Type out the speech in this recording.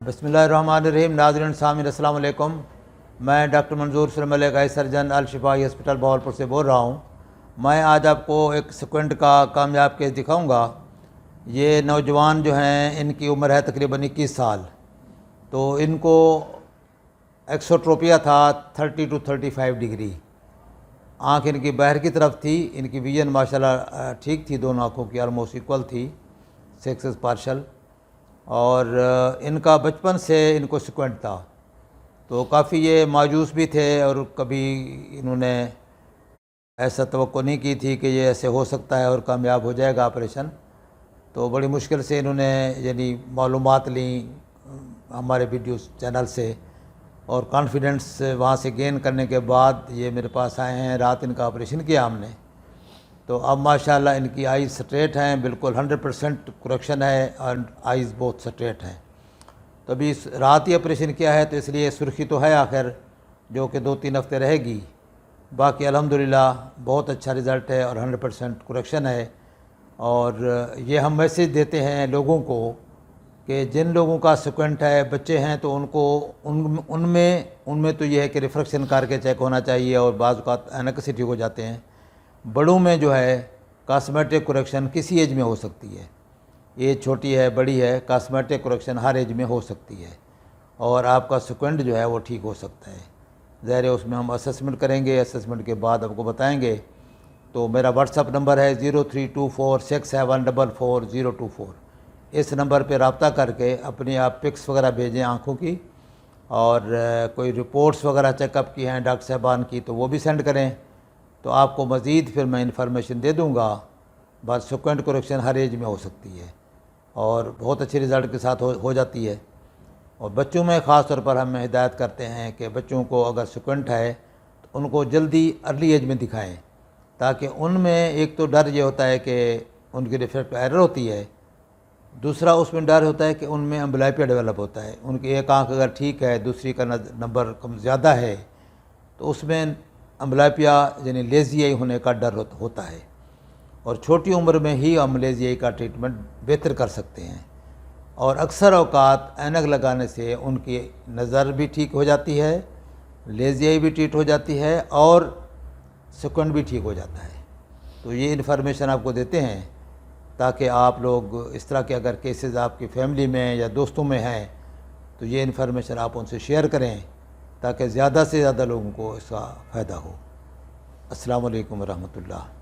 بسم اللہ الرحمن الرحیم۔ ناظرین سامعین السلام علیکم۔ میں ڈاکٹر منظور سلیم علیہ آئی سرجن الشفائی ہاسپٹل بہاولپور سے بول رہا ہوں۔ میں آج آپ کو ایک سیکوینٹ کا کامیاب کیس دکھاؤں گا۔ یہ نوجوان جو ہیں ان کی عمر ہے تقریباً 21 سال، تو ان کو ایکسوٹروپیا تھا 30 to 35 ڈگری۔ آنکھ ان کی باہر کی طرف تھی، ان کی ویژن ماشاءاللہ ٹھیک تھی، دونوں آنکھوں کی آلموسٹ ایکول تھی، 6 پارشل، اور ان کا بچپن سے ان کو سیکوینٹ تھا، تو کافی یہ مایوس بھی تھے اور کبھی انہوں نے ایسا توقع نہیں کی تھی کہ یہ ایسے ہو سکتا ہے اور کامیاب ہو جائے گا آپریشن۔ تو بڑی مشکل سے انہوں نے یعنی معلومات لیں ہمارے ویڈیوز چینل سے، اور کانفیڈنس وہاں سے گین کرنے کے بعد یہ میرے پاس آئے ہیں۔ رات ان کا آپریشن کیا ہم نے، تو اب ماشاءاللہ ان کی آئیز سٹریٹ ہیں، بالکل 100% کریکشن ہے، اور آئیز بہت سٹریٹ ہیں۔ تو ابھی رات ہی آپریشن کیا ہے، تو اس لیے سرخی تو ہے آخر، جو کہ 2-3 ہفتے رہے گی۔ باقی الحمدللہ بہت اچھا رزلٹ ہے اور 100% کریکشن ہے۔ اور یہ ہم میسیج دیتے ہیں لوگوں کو کہ جن لوگوں کا سیکوینٹ ہے، بچے ہیں، تو ان کو ان میں تو یہ ہے کہ ریفریکشن کر کے چیک ہونا چاہیے، اور بعض اوقات اینک سے ٹھیک ہو جاتے ہیں۔ بڑوں میں جو ہے کاسمیٹک کریکشن کسی ایج میں ہو سکتی ہے، ایج چھوٹی ہے بڑی ہے، کاسمیٹک کریکشن ہر ایج میں ہو سکتی ہے، اور آپ کا سیکوینٹ جو ہے وہ ٹھیک ہو سکتا ہے۔ ظاہر ہے اس میں ہم اسسمنٹ کریں گے، اسسمنٹ کے بعد آپ کو بتائیں گے۔ تو میرا واٹس ایپ نمبر ہے 032467444024۔ اس نمبر پہ رابطہ کر کے اپنی آپ پکس وغیرہ بھیجیں آنکھوں کی، اور کوئی رپورٹس وغیرہ چیک اپ کی ہیں ڈاکٹر صاحبان کی تو وہ بھی سینڈ کریں، تو آپ کو مزید پھر میں انفارمیشن دے دوں گا۔ بس سیکوینٹ کریکشن ہر ایج میں ہو سکتی ہے اور بہت اچھے رزلٹ کے ساتھ ہو جاتی ہے۔ اور بچوں میں خاص طور پر ہم ہدایت کرتے ہیں کہ بچوں کو اگر سیکوینٹ ہے تو ان کو جلدی ارلی ایج میں دکھائیں، تاکہ ان میں ایک تو ڈر یہ ہوتا ہے کہ ان کی ریفریکٹو ایرر ہوتی ہے، دوسرا اس میں ڈر ہوتا ہے کہ ان میں امبلائپیا ڈیولپ ہوتا ہے۔ ان کی ایک آنکھ اگر ٹھیک ہے، دوسری کا نمبر کم زیادہ ہے، تو اس میں امبلائپیا یعنی لیزی آئی ہونے کا ڈر ہوتا ہے، اور چھوٹی عمر میں ہی ہم لیزی آئی کا ٹریٹمنٹ بہتر کر سکتے ہیں۔ اور اکثر اوقات اینک لگانے سے ان کی نظر بھی ٹھیک ہو جاتی ہے، لیزی آئی بھی ٹریٹ ہو جاتی ہے، اور سیکوینٹ بھی ٹھیک ہو جاتا ہے۔ تو یہ انفارمیشن آپ کو دیتے ہیں تاکہ آپ لوگ اس طرح کے اگر کیسز آپ کی فیملی میں یا دوستوں میں ہیں تو یہ انفارمیشن آپ ان سے شیئر کریں، تاکہ زیادہ سے زیادہ لوگوں کو اس کا فائدہ ہو۔ السلام علیکم ورحمۃ اللہ۔